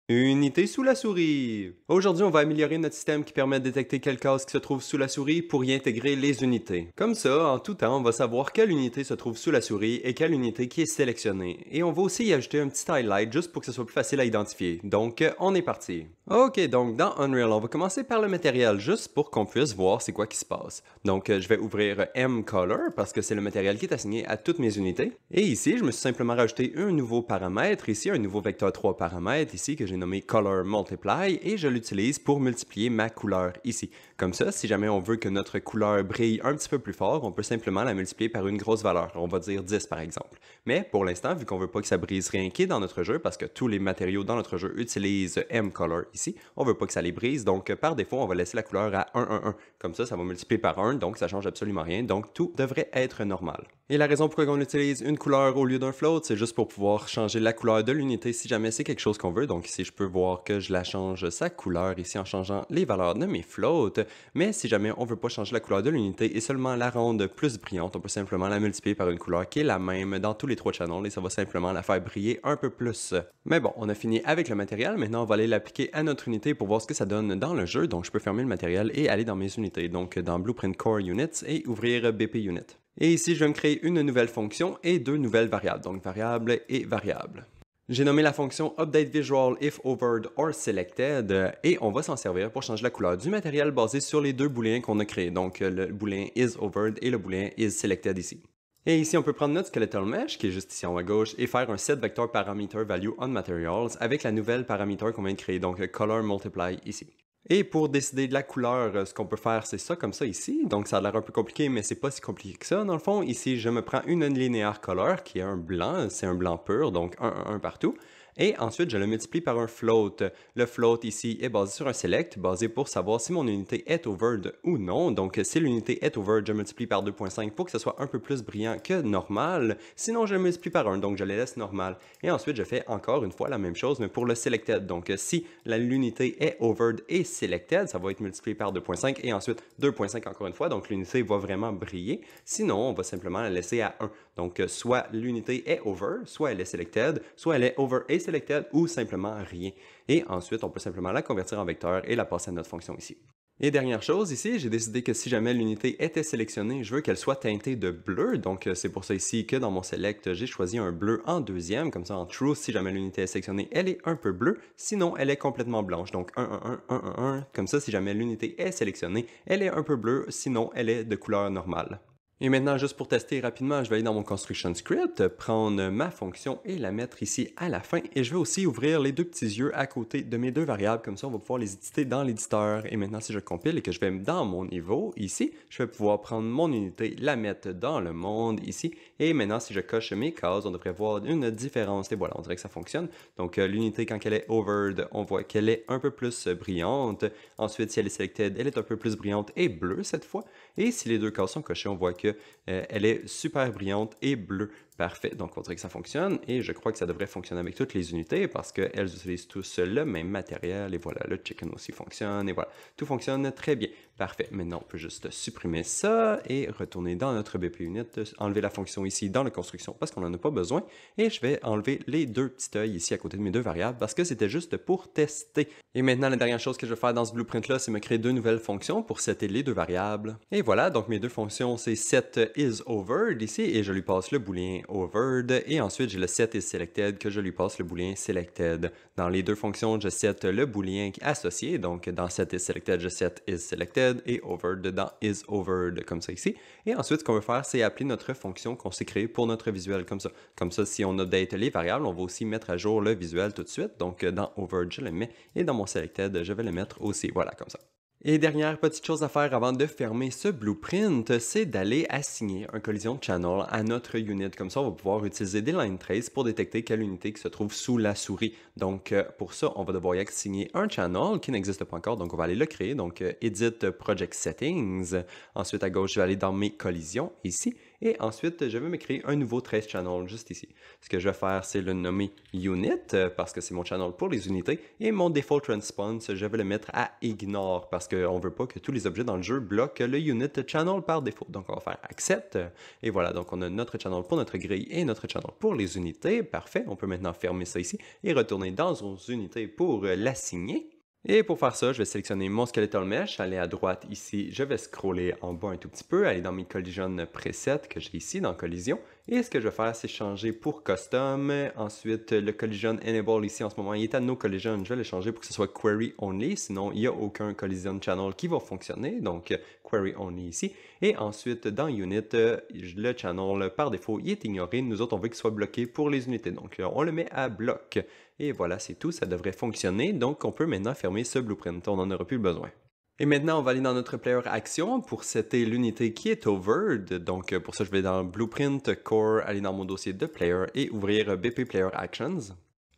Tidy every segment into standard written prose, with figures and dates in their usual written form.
Unité sous la souris! Aujourd'hui, on va améliorer notre système qui permet de détecter quelle case qui se trouve sous la souris pour y intégrer les unités. Comme ça, en tout temps, on va savoir quelle unité se trouve sous la souris et quelle unité qui est sélectionnée. Et on va aussi y ajouter un petit highlight juste pour que ce soit plus facile à identifier. Donc, on est parti. Ok, donc dans Unreal, on va commencer par le matériel juste pour qu'on puisse voir c'est quoi qui se passe. Donc, je vais ouvrir M-Color parce que c'est le matériel qui est assigné à toutes mes unités. Et ici, je me suis simplement rajouté un nouveau paramètre, ici un nouveau vecteur 3 paramètres, ici que j'ai nommé Color Multiply et je l'utilise pour multiplier ma couleur ici. Comme ça, si jamais on veut que notre couleur brille un petit peu plus fort, on peut simplement la multiplier par une grosse valeur. On va dire 10 par exemple. Mais pour l'instant, vu qu'on veut pas que ça brise rien qui est dans notre jeu, parce que tous les matériaux dans notre jeu utilisent M-Color ici, on veut pas que ça les brise, donc par défaut, on va laisser la couleur à 1, 1, 1. Comme ça va multiplier par 1, donc ça change absolument rien, donc tout devrait être normal. Et la raison pourquoi on utilise une couleur au lieu d'un float, c'est juste pour pouvoir changer la couleur de l'unité si jamais c'est quelque chose qu'on veut. Donc ici, je peux voir que je la change sa couleur ici en changeant les valeurs de mes floats. Mais si jamais on veut pas changer la couleur de l'unité et seulement la rendre plus brillante, on peut simplement la multiplier par une couleur qui est la même dans tous les trois channels et ça va simplement la faire briller un peu plus. Mais bon, on a fini avec le matériel. Maintenant, on va aller l'appliquer à notre unité pour voir ce que ça donne dans le jeu. Donc, je peux fermer le matériel et aller dans mes unités. Donc, dans Blueprint Core Units et ouvrir BP Unit. Et ici, je vais me créer une nouvelle fonction et deux nouvelles variables, donc variable et variable. J'ai nommé la fonction UpdateVisual if overed or selected et on va s'en servir pour changer la couleur du matériel basé sur les deux booléens qu'on a créés, donc le booléen isOvered et le booléen isSelected ici. Et ici, on peut prendre notre skeletal mesh, qui est juste ici en haut à gauche, et faire un set vector parameter value on materials avec la nouvelle parameter qu'on vient de créer, donc color multiply ici. Et pour décider de la couleur, ce qu'on peut faire, c'est ça comme ça ici. Donc ça a l'air un peu compliqué, mais c'est pas si compliqué que ça. Dans le fond, ici, je me prends une linéaire color qui est un blanc, c'est un blanc pur, donc 1, 1, 1 partout. Et ensuite, je le multiplie par un float. Le float ici est basé sur un select, basé pour savoir si mon unité est overed ou non. Donc, si l'unité est overed, je multiplie par 2.5 pour que ce soit un peu plus brillant que normal. Sinon, je le multiplie par 1, donc je les laisse normal. Et ensuite, je fais encore une fois la même chose, mais pour le selected. Donc, si l'unité est overed et selected, ça va être multiplié par 2.5 et ensuite 2.5 encore une fois. Donc, l'unité va vraiment briller. Sinon, on va simplement la laisser à 1. Donc, soit l'unité est over, soit elle est selected, soit elle est over et selected ou simplement rien. Et ensuite, on peut simplement la convertir en vecteur et la passer à notre fonction ici. Et dernière chose, ici, j'ai décidé que si jamais l'unité était sélectionnée, je veux qu'elle soit teintée de bleu. Donc, c'est pour ça ici que dans mon select, j'ai choisi un bleu en deuxième. Comme ça, en true, si jamais l'unité est sélectionnée, elle est un peu bleue. Sinon, elle est complètement blanche. Donc, 1, 1, 1, 1, 1, 1. Comme ça, si jamais l'unité est sélectionnée, elle est un peu bleue. Sinon, elle est de couleur normale. Et maintenant, juste pour tester rapidement, je vais aller dans mon construction script, prendre ma fonction et la mettre ici à la fin. Et je vais aussi ouvrir les deux petits yeux à côté de mes deux variables. Comme ça, on va pouvoir les éditer dans l'éditeur. Et maintenant, si je compile et que je vais dans mon niveau ici, je vais pouvoir prendre mon unité, la mettre dans le monde ici. Et maintenant, si je coche mes cases, on devrait voir une différence. Et voilà, on dirait que ça fonctionne. Donc, l'unité, quand elle est overed, on voit qu'elle est un peu plus brillante. Ensuite, si elle est selected, elle est un peu plus brillante et bleue cette fois. Et si les deux cases sont cochées, on voit que elle est super brillante et bleue. Parfait, donc on dirait que ça fonctionne et je crois que ça devrait fonctionner avec toutes les unités parce qu'elles utilisent tous le même matériel et voilà, le chicken aussi fonctionne et voilà, tout fonctionne très bien. Parfait, maintenant on peut juste supprimer ça et retourner dans notre BP Unit, enlever la fonction ici dans la construction parce qu'on n'en a pas besoin et je vais enlever les deux petits œils ici à côté de mes deux variables parce que c'était juste pour tester. Et maintenant la dernière chose que je vais faire dans ce blueprint là, c'est me créer deux nouvelles fonctions pour setter les deux variables. Et voilà, donc mes deux fonctions c'est set isOvered ici et je lui passe le booléen overed et ensuite j'ai le set isSelected que je lui passe le booléen selected. Dans les deux fonctions, je set le booléen associé, donc dans set isSelected, je set isSelected et overed dans isOvered comme ça ici. Et ensuite, ce qu'on veut faire, c'est appeler notre fonction qu'on s'est créée pour notre visuel comme ça. Comme ça, si on update les variables, on va aussi mettre à jour le visuel tout de suite. Donc dans overed, je le mets et dans mon selected, je vais le mettre aussi. Voilà, comme ça. Et dernière petite chose à faire avant de fermer ce blueprint, c'est d'aller assigner un collision channel à notre unit. Comme ça, on va pouvoir utiliser des line trace pour détecter quelle unité qui se trouve sous la souris. Donc, pour ça, on va devoir y assigner un channel qui n'existe pas encore. Donc, on va aller le créer. Donc, Edit Project Settings. Ensuite, à gauche, je vais aller dans mes collisions ici. Et ensuite, je vais me créer un nouveau trace channel juste ici. Ce que je vais faire, c'est le nommer unit parce que c'est mon channel pour les unités. Et mon default response, je vais le mettre à ignore parce qu'on ne veut pas que tous les objets dans le jeu bloquent le unit channel par défaut. Donc on va faire accept. Et voilà, donc on a notre channel pour notre grille et notre channel pour les unités. Parfait, on peut maintenant fermer ça ici et retourner dans nos unités pour l'assigner. Et pour faire ça, je vais sélectionner mon skeletal mesh, aller à droite ici, je vais scroller en bas un tout petit peu, aller dans mes collision presets que j'ai ici dans collision. Et ce que je vais faire, c'est changer pour custom. Ensuite, le collision enable ici en ce moment, il est à no collision. Je vais le changer pour que ce soit query only, sinon il n'y a aucun collision channel qui va fonctionner. Donc query only ici. Et ensuite, dans unit, le channel par défaut, il est ignoré. Nous autres, on veut qu'il soit bloqué pour les unités. Donc on le met à bloc. Et voilà, c'est tout, ça devrait fonctionner. Donc on peut maintenant fermer ce blueprint, on n'en aura plus besoin. Et maintenant, on va aller dans notre player action pour setter l'unité qui est hovered. Donc pour ça, je vais dans Blueprint, Core, aller dans mon dossier de player et ouvrir BP Player Actions.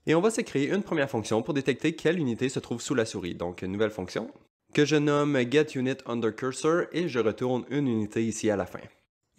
Et on va se créer une première fonction pour détecter quelle unité se trouve sous la souris. Donc nouvelle fonction que je nomme getUnitUnderCursor et je retourne une unité ici à la fin.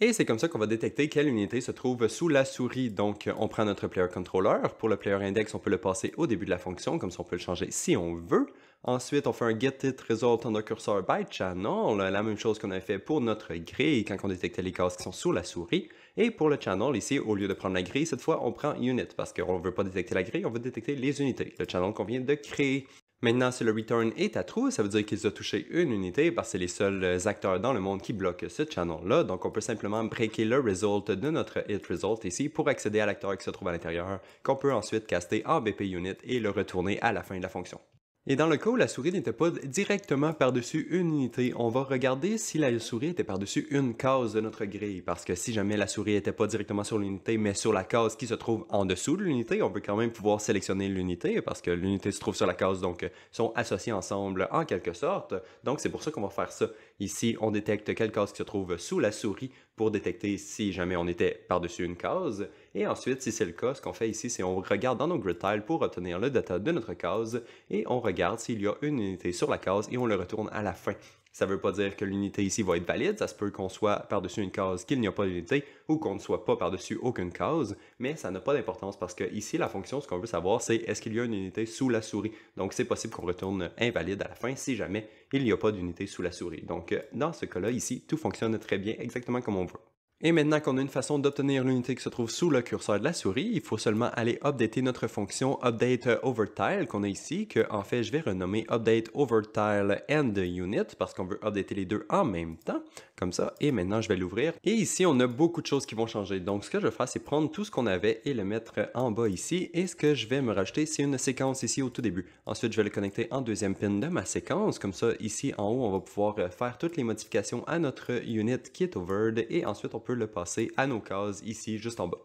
Et c'est comme ça qu'on va détecter quelle unité se trouve sous la souris. Donc, on prend notre player controller. Pour le player index, on peut le passer au début de la fonction, comme ça on peut le changer si on veut. Ensuite, on fait un getItResultUnderCursor by channel, la même chose qu'on avait fait pour notre grille quand on détectait les cases qui sont sous la souris. Et pour le channel, ici, au lieu de prendre la grille, cette fois, on prend unit parce qu'on ne veut pas détecter la grille, on veut détecter les unités, le channel qu'on vient de créer. Maintenant, si le return est à true, ça veut dire qu'il a touché une unité parce que c'est les seuls acteurs dans le monde qui bloquent ce channel-là. Donc, on peut simplement breaker le result de notre itResult ici pour accéder à l'acteur qui se trouve à l'intérieur, qu'on peut ensuite caster en BPUnit et le retourner à la fin de la fonction. Et dans le cas où la souris n'était pas directement par-dessus une unité, on va regarder si la souris était par-dessus une case de notre grille, parce que si jamais la souris n'était pas directement sur l'unité, mais sur la case qui se trouve en dessous de l'unité, on peut quand même pouvoir sélectionner l'unité, parce que l'unité se trouve sur la case, donc ils sont associés ensemble en quelque sorte. Donc c'est pour ça qu'on va faire ça. Ici, on détecte quelle case qui se trouve sous la souris pour détecter si jamais on était par-dessus une case. Et ensuite, si c'est le cas, ce qu'on fait ici, c'est on regarde dans nos grid tiles pour obtenir le data de notre case et on regarde s'il y a une unité sur la case et on le retourne à la fin. Ça ne veut pas dire que l'unité ici va être valide, ça se peut qu'on soit par-dessus une case qu'il n'y a pas d'unité ou qu'on ne soit pas par-dessus aucune case, mais ça n'a pas d'importance parce que ici, la fonction, ce qu'on veut savoir, c'est est-ce qu'il y a une unité sous la souris. Donc, c'est possible qu'on retourne invalide à la fin si jamais il n'y a pas d'unité sous la souris. Donc, dans ce cas-là, ici, tout fonctionne très bien, exactement comme on veut. Et maintenant qu'on a une façon d'obtenir l'unité qui se trouve sous le curseur de la souris, il faut seulement aller updater notre fonction updateOverTile qu'on a ici, que en fait je vais renommer updateOverTileAndUnit parce qu'on veut updater les deux en même temps, comme ça, et maintenant je vais l'ouvrir. Et ici on a beaucoup de choses qui vont changer, donc ce que je vais faire c'est prendre tout ce qu'on avait et le mettre en bas ici, et ce que je vais me rajouter c'est une séquence ici au tout début. Ensuite je vais le connecter en deuxième pin de ma séquence, comme ça ici en haut on va pouvoir faire toutes les modifications à notre unit qui est overed, et ensuite on peut le passer à nos cases ici juste en bas.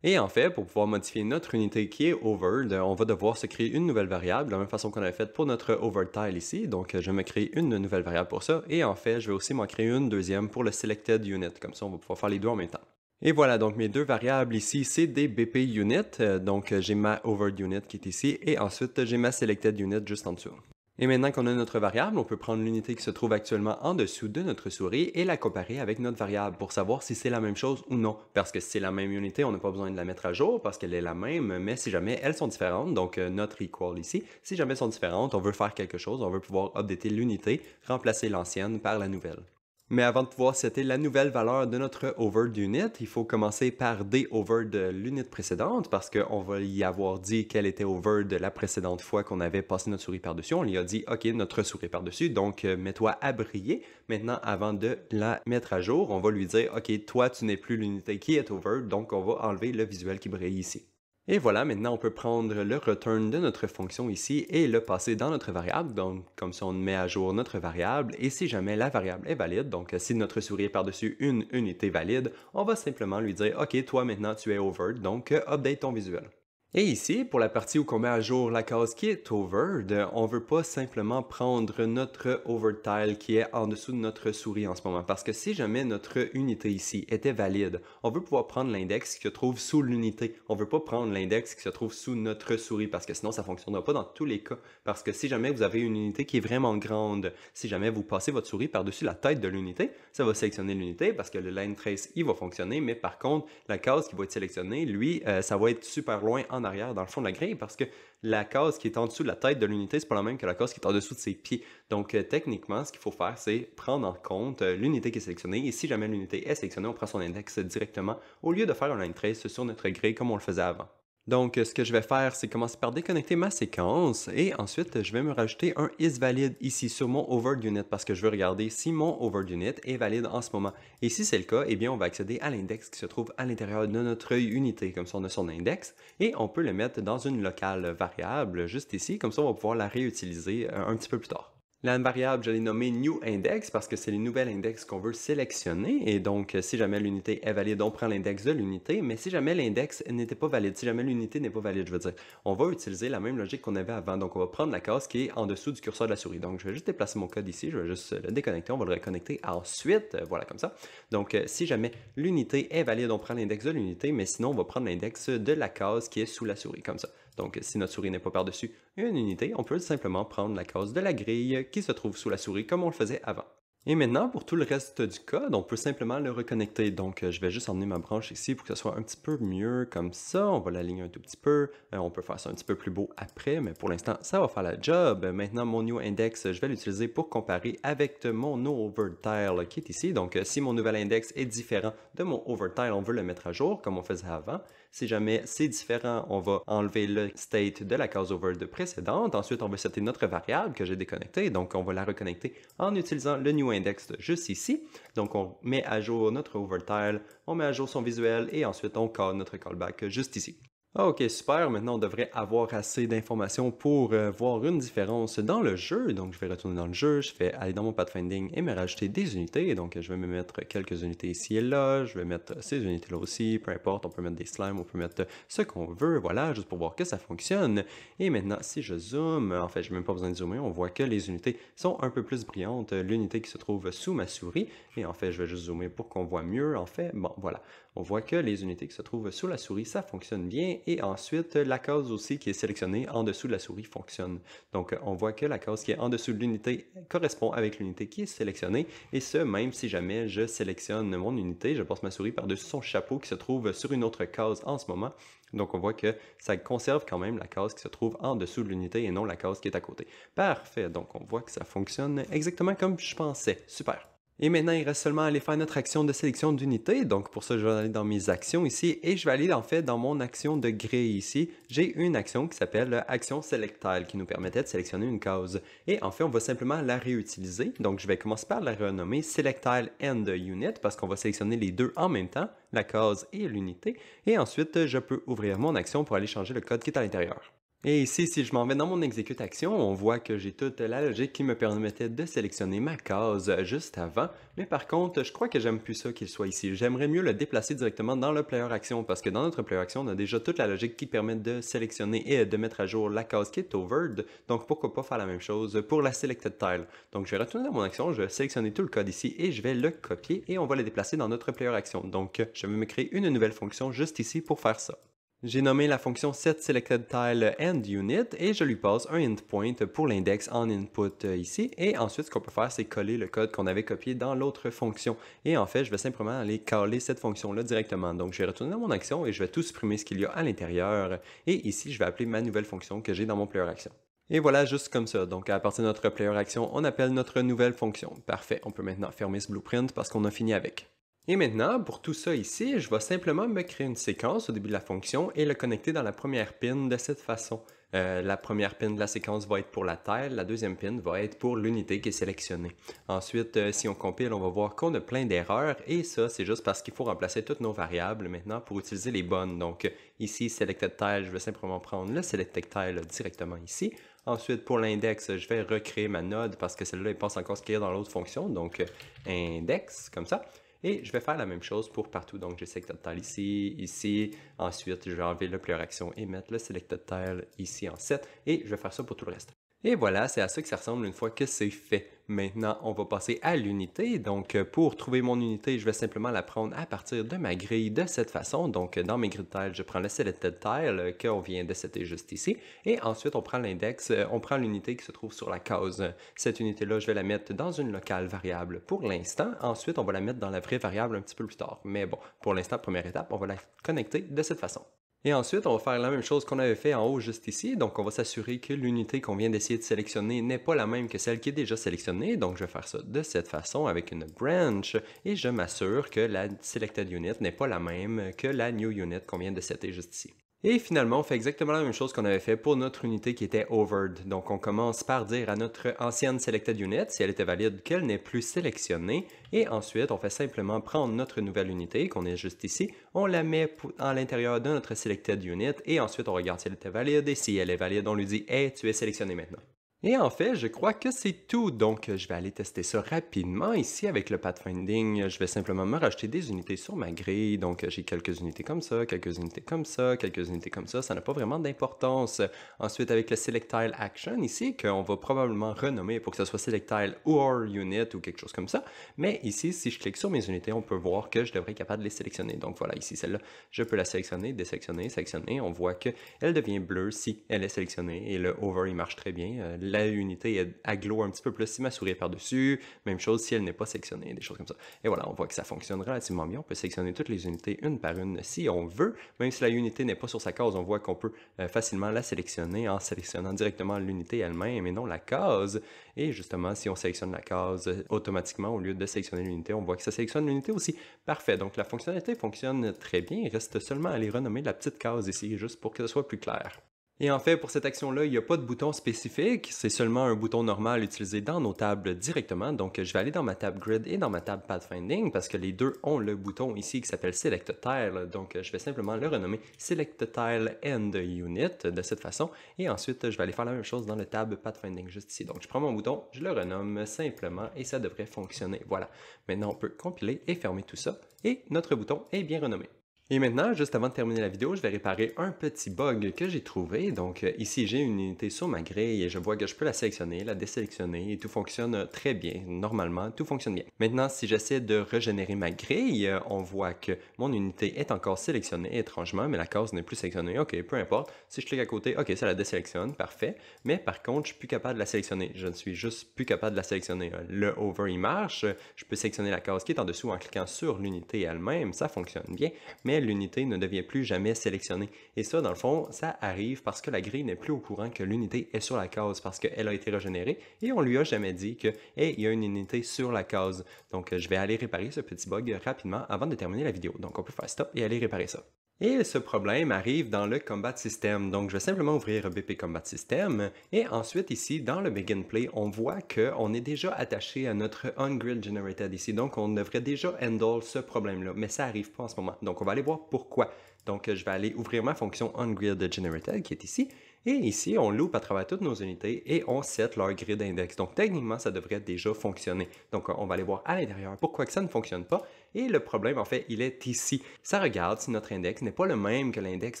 Et en fait, pour pouvoir modifier notre unité qui est overed, on va devoir se créer une nouvelle variable, de la même façon qu'on avait fait pour notre overtile ici. Donc je vais me créer une nouvelle variable pour ça, et en fait je vais aussi m'en créer une deuxième pour le selected unit, comme ça on va pouvoir faire les deux en même temps. Et voilà, donc mes deux variables ici, c'est des BP unit, donc j'ai ma overed unit qui est ici, et ensuite j'ai ma selected unit juste en dessous. Et maintenant qu'on a notre variable, on peut prendre l'unité qui se trouve actuellement en dessous de notre souris et la comparer avec notre variable pour savoir si c'est la même chose ou non. Parce que si c'est la même unité, on n'a pas besoin de la mettre à jour parce qu'elle est la même, mais si jamais elles sont différentes, donc notre equal ici, si jamais elles sont différentes, on veut faire quelque chose, on veut pouvoir updater l'unité, remplacer l'ancienne par la nouvelle. Mais avant de pouvoir setter la nouvelle valeur de notre overed unit, il faut commencer par de l'unit précédente parce qu'on va y avoir dit qu'elle était overed la précédente fois qu'on avait passé notre souris par-dessus. On lui a dit « Ok, notre souris par-dessus, donc mets-toi à briller. » Maintenant, avant de la mettre à jour, on va lui dire « Ok, toi, tu n'es plus l'unité qui est overed, donc on va enlever le visuel qui brille ici. » Et voilà, maintenant on peut prendre le return de notre fonction ici et le passer dans notre variable, donc comme ça on met à jour notre variable, et si jamais la variable est valide, donc si notre souris est par-dessus une unité valide, on va simplement lui dire « Ok, toi maintenant tu es overed, donc update ton visuel. » Et ici, pour la partie où on met à jour la case qui est hovered, on ne veut pas simplement prendre notre hovered tile qui est en dessous de notre souris en ce moment. Parce que si jamais notre unité ici était valide, on veut pouvoir prendre l'index qui se trouve sous l'unité. On ne veut pas prendre l'index qui se trouve sous notre souris parce que sinon ça ne fonctionnera pas dans tous les cas. Parce que si jamais vous avez une unité qui est vraiment grande, si jamais vous passez votre souris par-dessus la tête de l'unité, ça va sélectionner l'unité parce que le line trace, il va fonctionner. Mais par contre, la case qui va être sélectionnée, lui, ça va être super loin en arrière dans le fond de la grille parce que la case qui est en dessous de la tête de l'unité, c'est pas la même que la case qui est en dessous de ses pieds. Donc techniquement, ce qu'il faut faire, c'est prendre en compte l'unité qui est sélectionnée et si jamais l'unité est sélectionnée, on prend son index directement au lieu de faire un line trace sur notre grille comme on le faisait avant. Donc, ce que je vais faire, c'est commencer par déconnecter ma séquence et ensuite, je vais me rajouter un isValid ici sur mon hovered unit parce que je veux regarder si mon hovered unit est valide en ce moment. Et si c'est le cas, eh bien, on va accéder à l'index qui se trouve à l'intérieur de notre unité. Comme ça, on a son index et on peut le mettre dans une locale variable juste ici. Comme ça, on va pouvoir la réutiliser un petit peu plus tard. La variable, je l'ai nommée newIndex parce que c'est les nouvelles index qu'on veut sélectionner. Et donc, si jamais l'unité est valide, on prend l'index de l'unité. Mais si jamais l'index n'était pas valide, si jamais l'unité n'est pas valide, je veux dire, on va utiliser la même logique qu'on avait avant. Donc, on va prendre la case qui est en dessous du curseur de la souris. Donc, je vais juste déplacer mon code ici. Je vais juste le déconnecter. On va le reconnecter ensuite. Voilà, comme ça. Donc, si jamais l'unité est valide, on prend l'index de l'unité. Mais sinon, on va prendre l'index de la case qui est sous la souris, comme ça. Donc, si notre souris n'est pas par-dessus une unité, on peut simplement prendre la case de la grille qui se trouve sous la souris comme on le faisait avant. Et maintenant, pour tout le reste du code, on peut simplement le reconnecter. Donc, je vais juste emmener ma branche ici pour que ce soit un petit peu mieux comme ça. On va l'aligner un tout petit peu. On peut faire ça un petit peu plus beau après, mais pour l'instant, ça va faire la job. Maintenant, mon new index, je vais l'utiliser pour comparer avec mon overtile qui est ici. Donc, si mon nouvel index est différent de mon overtile, on veut le mettre à jour comme on faisait avant. Si jamais c'est différent, on va enlever le state de la case overd précédente. Ensuite, on va setter notre variable que j'ai déconnectée. Donc, on va la reconnecter en utilisant le new index juste ici. Donc, on met à jour notre overtile, on met à jour son visuel et ensuite, on call notre callback juste ici. Ok, super. Maintenant, on devrait avoir assez d'informations pour voir une différence dans le jeu. Donc, je vais retourner dans le jeu, je vais aller dans mon pathfinding et me rajouter des unités. Donc, je vais me mettre quelques unités ici et là. Je vais mettre ces unités-là aussi. Peu importe, on peut mettre des slimes, on peut mettre ce qu'on veut. Voilà, juste pour voir que ça fonctionne. Et maintenant, si je zoome, en fait, je n'ai même pas besoin de zoomer. On voit que les unités sont un peu plus brillantes. L'unité qui se trouve sous ma souris. Et en fait, je vais juste zoomer pour qu'on voit mieux. En fait, bon, voilà. On voit que les unités qui se trouvent sous la souris, ça fonctionne bien. Et ensuite, la case aussi qui est sélectionnée en dessous de la souris fonctionne. Donc, on voit que la case qui est en dessous de l'unité correspond avec l'unité qui est sélectionnée. Et ce, même si jamais je sélectionne mon unité, je passe ma souris par-dessus son chapeau qui se trouve sur une autre case en ce moment. Donc, on voit que ça conserve quand même la case qui se trouve en dessous de l'unité et non la case qui est à côté. Parfait. Donc, on voit que ça fonctionne exactement comme je pensais. Super. Et maintenant, il reste seulement à aller faire notre action de sélection d'unité. Donc, pour ça, je vais aller dans mes actions ici et je vais aller en fait dans mon action de grille ici. J'ai une action qui s'appelle action selectile qui nous permettait de sélectionner une case. Et en fait, on va simplement la réutiliser. Donc, je vais commencer par la renommer selectile and unit parce qu'on va sélectionner les deux en même temps, la case et l'unité. Et ensuite, je peux ouvrir mon action pour aller changer le code qui est à l'intérieur. Et ici, si je m'en vais dans mon exécute action, on voit que j'ai toute la logique qui me permettait de sélectionner ma case juste avant. Mais par contre, je crois que j'aime plus ça qu'il soit ici. J'aimerais mieux le déplacer directement dans le player action parce que dans notre player action, on a déjà toute la logique qui permet de sélectionner et de mettre à jour la case qui est hovered. Donc pourquoi pas faire la même chose pour la selected tile. Donc je vais retourner dans mon action, je vais sélectionner tout le code ici et je vais le copier et on va le déplacer dans notre player action. Donc je vais me créer une nouvelle fonction juste ici pour faire ça. J'ai nommé la fonction setSelectedTileAndUnit et je lui passe un endpoint pour l'index en input ici. Et ensuite, ce qu'on peut faire, c'est coller le code qu'on avait copié dans l'autre fonction. Et en fait, je vais simplement aller caler cette fonction-là directement. Donc, je vais retourner dans mon action et je vais tout supprimer ce qu'il y a à l'intérieur. Et ici, je vais appeler ma nouvelle fonction que j'ai dans mon player action. Et voilà, juste comme ça. Donc, à partir de notre player action, on appelle notre nouvelle fonction. Parfait. On peut maintenant fermer ce blueprint parce qu'on a fini avec. Et maintenant, pour tout ça ici, je vais simplement me créer une séquence au début de la fonction et le connecter dans la première pin de cette façon. La première pin de la séquence va être pour la tile, la deuxième pin va être pour l'unité qui est sélectionnée. Ensuite, si on compile, on va voir qu'on a plein d'erreurs et ça, c'est juste parce qu'il faut remplacer toutes nos variables maintenant pour utiliser les bonnes. Donc ici, selected tile, je vais simplement prendre le selected tile directement ici. Ensuite, pour l'index, je vais recréer ma node parce que celle-là, elle pense encore ce qu'il y a dans l'autre fonction, donc index, comme ça. Et je vais faire la même chose pour partout. Donc, j'ai Selected Tile ici, ici. Ensuite, je vais enlever le player action et mettre le Selected Tile ici en 7. Et je vais faire ça pour tout le reste. Et voilà, c'est à ça que ça ressemble une fois que c'est fait. Maintenant, on va passer à l'unité. Donc, pour trouver mon unité, je vais simplement la prendre à partir de ma grille de cette façon. Donc, dans mes grid tiles, je prends le selected tile qu'on vient de setter juste ici. Et ensuite, on prend l'index, on prend l'unité qui se trouve sur la case. Cette unité-là, je vais la mettre dans une locale variable pour l'instant. Ensuite, on va la mettre dans la vraie variable un petit peu plus tard. Mais bon, pour l'instant, première étape, on va la connecter de cette façon. Et ensuite, on va faire la même chose qu'on avait fait en haut juste ici. Donc, on va s'assurer que l'unité qu'on vient d'essayer de sélectionner n'est pas la même que celle qui est déjà sélectionnée. Donc, je vais faire ça de cette façon avec une branch et je m'assure que la selected unit n'est pas la même que la new unit qu'on vient de setter juste ici. Et finalement, on fait exactement la même chose qu'on avait fait pour notre unité qui était overed. Donc, on commence par dire à notre ancienne selected unit, si elle était valide, qu'elle n'est plus sélectionnée. Et ensuite, on fait simplement prendre notre nouvelle unité, qu'on est juste ici, on la met à l'intérieur de notre selected unit, et ensuite, on regarde si elle était valide. Et si elle est valide, on lui dit « Hey, tu es sélectionné maintenant ». Et en fait, je crois que c'est tout, donc je vais aller tester ça rapidement. Ici, avec le pathfinding, je vais simplement me rajouter des unités sur ma grille. Donc, j'ai quelques unités comme ça, quelques unités comme ça, quelques unités comme ça n'a pas vraiment d'importance. Ensuite, avec le Select Tile Action ici, qu'on va probablement renommer pour que ce soit Select Tile or Unit ou quelque chose comme ça. Mais ici, si je clique sur mes unités, on peut voir que je devrais être capable de les sélectionner. Donc voilà, ici, celle-là, je peux la sélectionner, désélectionner, sélectionner. On voit qu'elle devient bleue si elle est sélectionnée et le over, il marche très bien. La unité est aglo un petit peu plus si ma souris est par-dessus. Même chose si elle n'est pas sélectionnée, des choses comme ça. Et voilà, on voit que ça fonctionne relativement bien. On peut sélectionner toutes les unités une par une si on veut. Même si la unité n'est pas sur sa case, on voit qu'on peut facilement la sélectionner en sélectionnant directement l'unité elle-même et non la case. Et justement, si on sélectionne la case automatiquement au lieu de sélectionner l'unité, on voit que ça sélectionne l'unité aussi. Parfait, donc la fonctionnalité fonctionne très bien. Il reste seulement à aller renommer la petite case ici, juste pour que ce soit plus clair. Et en fait, pour cette action-là, il n'y a pas de bouton spécifique, c'est seulement un bouton normal utilisé dans nos tables directement. Donc, je vais aller dans ma table Grid et dans ma table Pathfinding parce que les deux ont le bouton ici qui s'appelle Select Tile. Donc, je vais simplement le renommer Select Tile End Unit de cette façon. Et ensuite, je vais aller faire la même chose dans le tab Pathfinding juste ici. Donc, je prends mon bouton, je le renomme simplement et ça devrait fonctionner. Voilà. Maintenant, on peut compiler et fermer tout ça. Et notre bouton est bien renommé. Et maintenant, juste avant de terminer la vidéo, je vais réparer un petit bug que j'ai trouvé. Donc ici, j'ai une unité sur ma grille et je vois que je peux la sélectionner, la désélectionner et tout fonctionne très bien. Normalement, tout fonctionne bien. Maintenant, si j'essaie de régénérer ma grille, on voit que mon unité est encore sélectionnée étrangement, mais la case n'est plus sélectionnée. OK, peu importe. Si je clique à côté, OK, ça la désélectionne, parfait. Mais par contre, je suis plus capable de la sélectionner. Je ne suis juste plus capable de la sélectionner. Le over, il marche. Je peux sélectionner la case qui est en dessous en cliquant sur l'unité elle-même. Ça fonctionne bien. Mais l'unité ne devient plus jamais sélectionnée. Et ça, dans le fond, ça arrive parce que la grille n'est plus au courant que l'unité est sur la case parce qu'elle a été régénérée et on lui a jamais dit que, hey, il y a une unité sur la case. Donc, je vais aller réparer ce petit bug rapidement avant de terminer la vidéo. Donc, on peut faire stop et aller réparer ça. Et ce problème arrive dans le Combat System. Donc, je vais simplement ouvrir BP Combat System. Et ensuite, ici, dans le Begin Play, on voit qu'on est déjà attaché à notre OnGrid Generated ici. Donc, on devrait déjà handle ce problème-là. Mais ça n'arrive pas en ce moment. Donc, on va aller voir pourquoi. Donc, je vais aller ouvrir ma fonction OnGrid Generated qui est ici. Et ici, on loupe à travers toutes nos unités et on set leur grid index. Donc, techniquement, ça devrait déjà fonctionner. Donc, on va aller voir à l'intérieur pourquoi que ça ne fonctionne pas. Et le problème, en fait, il est ici. Ça regarde si notre index n'est pas le même que l'index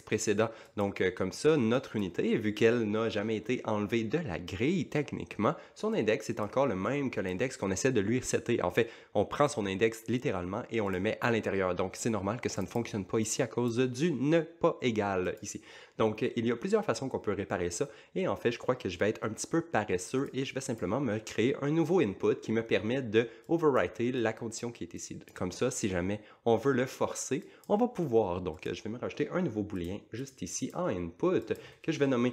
précédent. Donc, comme ça, notre unité, vu qu'elle n'a jamais été enlevée de la grille, techniquement, son index est encore le même que l'index qu'on essaie de lui resetter. En fait, on prend son index littéralement et on le met à l'intérieur. Donc, c'est normal que ça ne fonctionne pas ici à cause du ne pas égal ici. Donc, il y a plusieurs façons qu'on peut réparer ça. Et en fait, je crois que je vais être un petit peu paresseux et je vais simplement me créer un nouveau input qui me permet de overwriter la condition qui est ici. Comme ça, si jamais on veut le forcer, on va pouvoir. Donc, je vais me rajouter un nouveau booléen juste ici en input que je vais nommer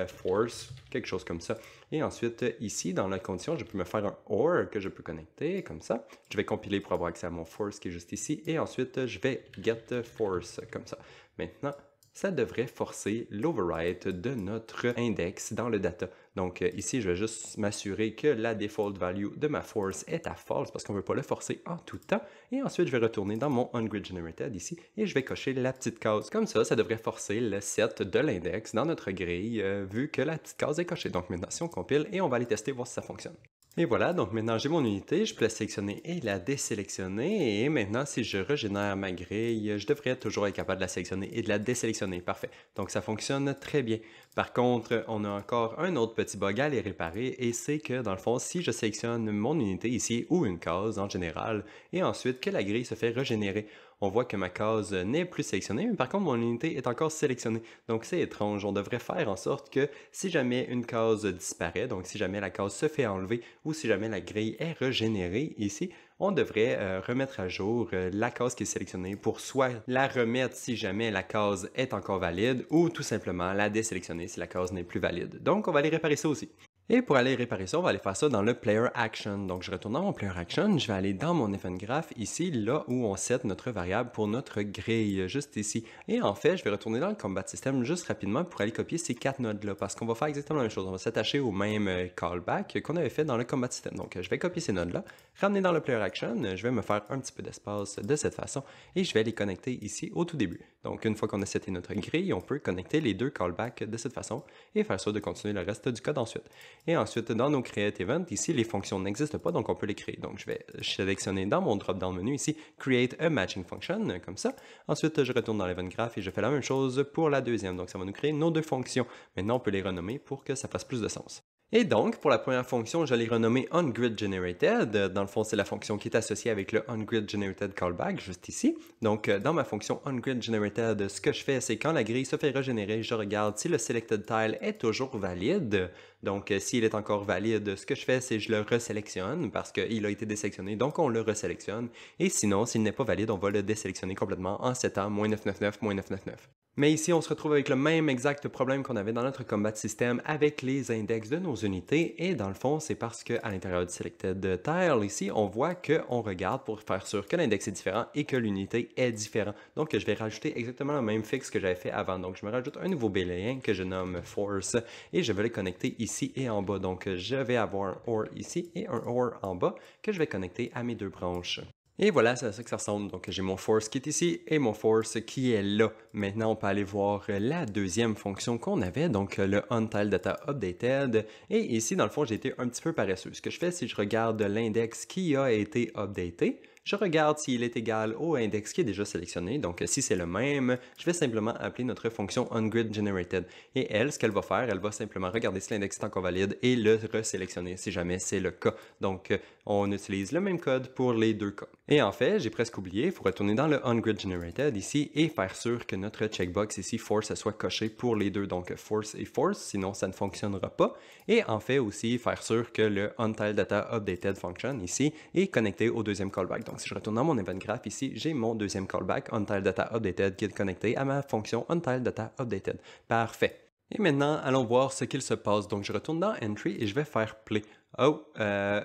force, quelque chose comme ça. Et ensuite, ici, dans la condition, je peux me faire un OR que je peux connecter, comme ça. Je vais compiler pour avoir accès à mon force qui est juste ici. Et ensuite, je vais get force, comme ça. Maintenant, ça devrait forcer l'overwrite de notre index dans le data. Donc ici, je vais juste m'assurer que la default value de ma force est à false parce qu'on ne veut pas le forcer en tout temps. Et ensuite, je vais retourner dans mon onGrid generated ici et je vais cocher la petite case. Comme ça devrait forcer le set de l'index dans notre grille vu que la petite case est cochée. Donc maintenant, si on compile et on va aller tester, voir si ça fonctionne. Et voilà, donc maintenant j'ai mon unité, je peux la sélectionner et la désélectionner. Et maintenant, si je régénère ma grille, je devrais toujours être capable de la sélectionner et de la désélectionner. Parfait. Donc ça fonctionne très bien. Par contre, on a encore un autre petit bug à les réparer et c'est que dans le fond, si je sélectionne mon unité ici ou une case en général et ensuite que la grille se fait régénérer, on voit que ma case n'est plus sélectionnée, mais par contre mon unité est encore sélectionnée. Donc c'est étrange, on devrait faire en sorte que si jamais une case disparaît, donc si jamais la case se fait enlever ou si jamais la grille est régénérée ici, on devrait remettre à jour la case qui est sélectionnée pour soit la remettre si jamais la case est encore valide ou tout simplement la désélectionner si la case n'est plus valide. Donc on va aller réparer ça aussi. Et pour aller réparer ça, on va aller faire ça dans le Player Action. Donc, je retourne dans mon Player Action, je vais aller dans mon Event Graph, ici, là où on set notre variable pour notre grille, juste ici. Et en fait, je vais retourner dans le Combat System juste rapidement pour aller copier ces 4 nodes-là, parce qu'on va faire exactement la même chose. On va s'attacher au même callback qu'on avait fait dans le Combat System. Donc, je vais copier ces nodes-là, ramener dans le Player Action, je vais me faire un petit peu d'espace de cette façon, et je vais les connecter ici au tout début. Donc, une fois qu'on a seté notre grille, on peut connecter les deux callbacks de cette façon, et faire ça de continuer le reste du code ensuite. Et ensuite, dans nos Create Event, ici, les fonctions n'existent pas, donc on peut les créer. Donc, je vais sélectionner dans mon drop-down menu ici, Create a Matching Function, comme ça. Ensuite, je retourne dans l'Event Graph et je fais la même chose pour la deuxième. Donc, ça va nous créer nos deux fonctions. Maintenant, on peut les renommer pour que ça fasse plus de sens. Et donc, pour la première fonction, je l'ai renommée onGridGenerated. Dans le fond, c'est la fonction qui est associée avec le onGridGenerated callback, juste ici. Donc, dans ma fonction onGridGenerated, ce que je fais, c'est quand la grille se fait régénérer, je regarde si le selected tile est toujours valide. Donc, s'il est encore valide, ce que je fais, c'est que je le resélectionne parce qu'il a été désélectionné, donc on le resélectionne. Et sinon, s'il n'est pas valide, on va le désélectionner complètement en 7 ans, -999, -999. Mais ici, on se retrouve avec le même exact problème qu'on avait dans notre combat system avec les index de nos unités. Et dans le fond, c'est parce qu'à l'intérieur du selected tile, ici, on voit qu'on regarde pour faire sûr que l'index est différent et que l'unité est différente. Donc, je vais rajouter exactement le même fixe que j'avais fait avant. Donc, je me rajoute un nouveau booléen que je nomme force et je vais le connecter ici et en bas. Donc, je vais avoir un OR ici et un OR en bas que je vais connecter à mes deux branches. Et voilà, c'est à ça que ça ressemble. Donc, j'ai mon force qui est ici et mon force qui est là. Maintenant, on peut aller voir la deuxième fonction qu'on avait, donc le untiledDataUpdated. Et ici, dans le fond, j'ai été un petit peu paresseux. Ce que je fais, c'est que je regarde l'index qui a été updaté. Je regarde s'il est égal au index qui est déjà sélectionné. Donc, si c'est le même, je vais simplement appeler notre fonction onGridGenerated. Et elle, ce qu'elle va faire, elle va simplement regarder si l'index est encore valide et le resélectionner si jamais c'est le cas. Donc, on utilise le même code pour les deux cas. Et en fait, j'ai presque oublié, il faut retourner dans le onGridGenerated ici et faire sûr que notre checkbox ici, force, soit coché pour les deux. Donc, force et force, sinon ça ne fonctionnera pas. Et en fait aussi, faire sûr que le untiledDataUpdated function ici est connecté au deuxième callback. Donc, si je retourne dans mon event graph ici, j'ai mon deuxième callback untiledDataUpdated qui est connecté à ma fonction untiledDataUpdated. Parfait. Et maintenant, allons voir ce qu'il se passe. Donc, je retourne dans Entry et je vais faire Play. Oh,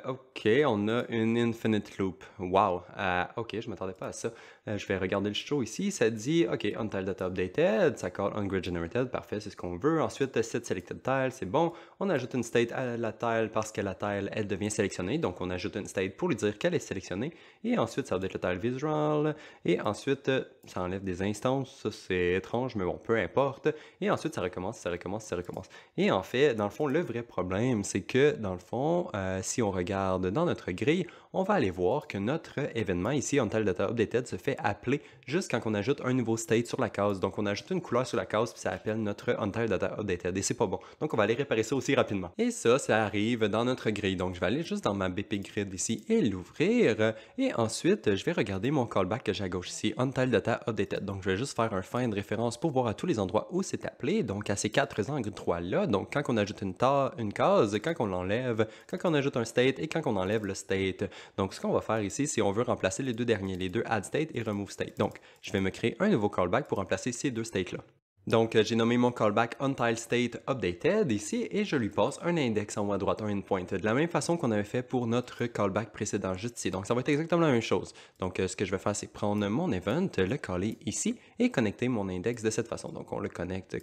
ok, on a une infinite loop. Wow, ok, je ne m'attendais pas à ça. Je vais regarder le show ici. Ça dit, ok, untiledDataUpdated, ça call onGridGenerated, parfait, c'est ce qu'on veut. Ensuite, setSelectedTile, c'est bon. On ajoute une state à la tile parce que la tile, elle devient sélectionnée. Donc, on ajoute une state pour lui dire qu'elle est sélectionnée. Et ensuite, ça va être le tile visual. Et ensuite, ça enlève des instances. Ça, c'est étrange, mais bon, peu importe. Et ensuite, ça recommence, ça recommence, ça recommence. Et en fait, dans le fond, le vrai problème, c'est que, dans le fond, si on regarde dans notre grille, on va aller voir que notre événement ici, untiledDataUpdated, se fait appeler juste quand on ajoute un nouveau state sur la case. Donc, on ajoute une couleur sur la case, puis ça appelle notre untiledDataUpdated. Et c'est pas bon. Donc, on va aller réparer ça aussi rapidement. Et ça arrive dans notre grille. Donc, je vais aller juste dans ma BP Grid ici et l'ouvrir. Et ensuite, je vais regarder mon callback que j'ai à gauche ici, untiledDataUpdated. Donc, je vais juste faire un find référence pour voir à tous les endroits où c'est appelé. Donc, à ces 4 angles droits là. Donc, quand on ajoute une case, quand on l'enlève, quand on ajoute un state et quand on enlève le state. Donc, ce qu'on va faire ici, c'est on veut remplacer les deux derniers, les deux add state et remove state. Donc, je vais me créer un nouveau callback pour remplacer ces deux states-là. Donc, j'ai nommé mon callback untiledStateUpdated ici et je lui passe un index en haut à droite, un endpoint, de la même façon qu'on avait fait pour notre callback précédent juste ici. Donc, ça va être exactement la même chose. Donc, ce que je vais faire, c'est prendre mon event, le caller ici et connecter mon index de cette façon. Donc, on le connecte.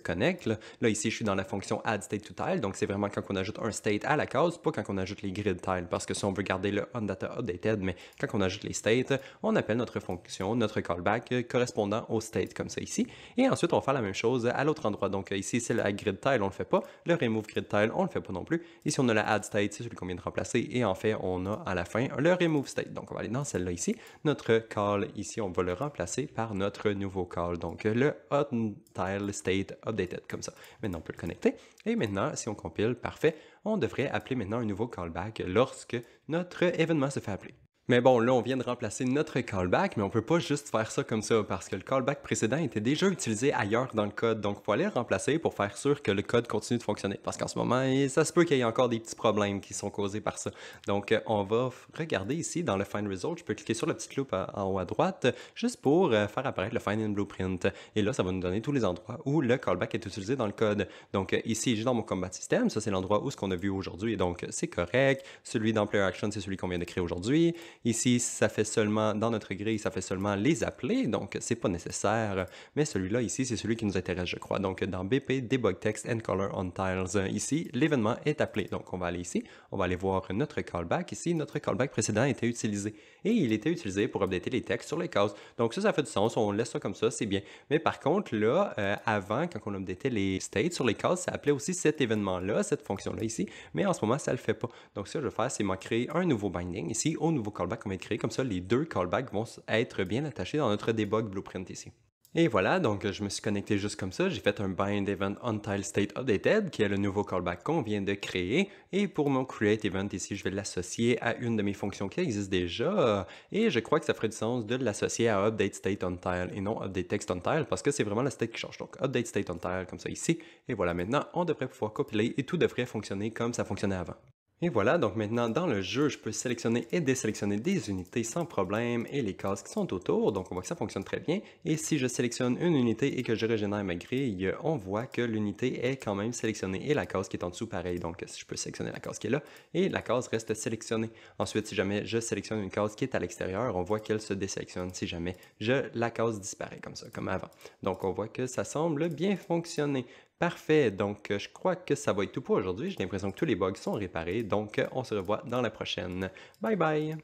Là, ici, je suis dans la fonction addStateToTile. Donc, c'est vraiment quand on ajoute un state à la case, pas quand on ajoute les grid tiles. Parce que si on veut garder le unDataUpdated, mais quand on ajoute les states, on appelle notre fonction, notre callback correspondant au state comme ça ici. Et ensuite, on va faire la même chose chose à l'autre endroit. Donc ici, c'est la grid tile, on le fait pas. Le remove grid tile, on le fait pas non plus. Ici, on a la add state, c'est celui qu'on vient de remplacer. Et en fait, on a à la fin le remove state. Donc, on va aller dans celle-là ici. Notre call ici, on va le remplacer par notre nouveau call. Donc, le on-tile state updated, comme ça. Maintenant, on peut le connecter. Et maintenant, si on compile, parfait, on devrait appeler maintenant un nouveau callback lorsque notre événement se fait appeler. Mais bon, là, on vient de remplacer notre callback, mais on peut pas juste faire ça comme ça parce que le callback précédent était déjà utilisé ailleurs dans le code. Donc, il faut aller le remplacer pour faire sûr que le code continue de fonctionner. Parce qu'en ce moment, ça se peut qu'il y ait encore des petits problèmes qui sont causés par ça. Donc, on va regarder ici dans le Find Result. Je peux cliquer sur la petite loupe en haut à droite juste pour faire apparaître le Find in Blueprint. Et là, ça va nous donner tous les endroits où le callback est utilisé dans le code. Donc, ici, j'ai dans mon combat system. Ça, c'est l'endroit où ce qu'on a vu aujourd'hui. Donc, c'est correct. Celui dans Player Action, c'est celui qu'on vient de créer aujourd'hui. Ici, ça fait seulement, dans notre grille, ça fait seulement les appeler, donc c'est pas nécessaire. Mais celui-là ici, c'est celui qui nous intéresse, je crois. Donc dans BP, Debug Text and Color on Tiles, ici, l'événement est appelé. Donc on va aller ici, on va aller voir notre callback. Ici, notre callback précédent était utilisé. Et il était utilisé pour updater les textes sur les cases. Donc ça fait du sens, on laisse ça comme ça, c'est bien. Mais par contre, là, avant, quand on updatait les states sur les cases, ça appelait aussi cet événement-là, cette fonction-là ici. Mais en ce moment, ça le fait pas. Donc ce que je vais faire, c'est m'en créer un nouveau binding ici, au nouveau callback qu'on vient de créer. Comme ça, les deux callbacks vont être bien attachés dans notre debug blueprint ici. Et voilà, donc je me suis connecté juste comme ça. J'ai fait un bind event on-tile state updated, qui est le nouveau callback qu'on vient de créer. Et pour mon create event ici, je vais l'associer à une de mes fonctions qui existe déjà. Et je crois que ça ferait du sens de l'associer à update state on-tile et non update text on-tile parce que c'est vraiment la state qui change. Donc update state on-tile comme ça ici. Et voilà, maintenant, on devrait pouvoir compiler et tout devrait fonctionner comme ça fonctionnait avant. Et voilà, donc maintenant dans le jeu, je peux sélectionner et désélectionner des unités sans problème et les cases qui sont autour, donc on voit que ça fonctionne très bien. Et si je sélectionne une unité et que je régénère ma grille, on voit que l'unité est quand même sélectionnée et la case qui est en dessous pareil. Donc si je peux sélectionner la case qui est là et la case reste sélectionnée. Ensuite, si jamais je sélectionne une case qui est à l'extérieur, on voit qu'elle se désélectionne si jamais la case disparaît comme ça, comme avant. Donc on voit que ça semble bien fonctionner. Parfait, donc je crois que ça va être tout pour aujourd'hui. J'ai l'impression que tous les bugs sont réparés, donc on se revoit dans la prochaine. Bye bye!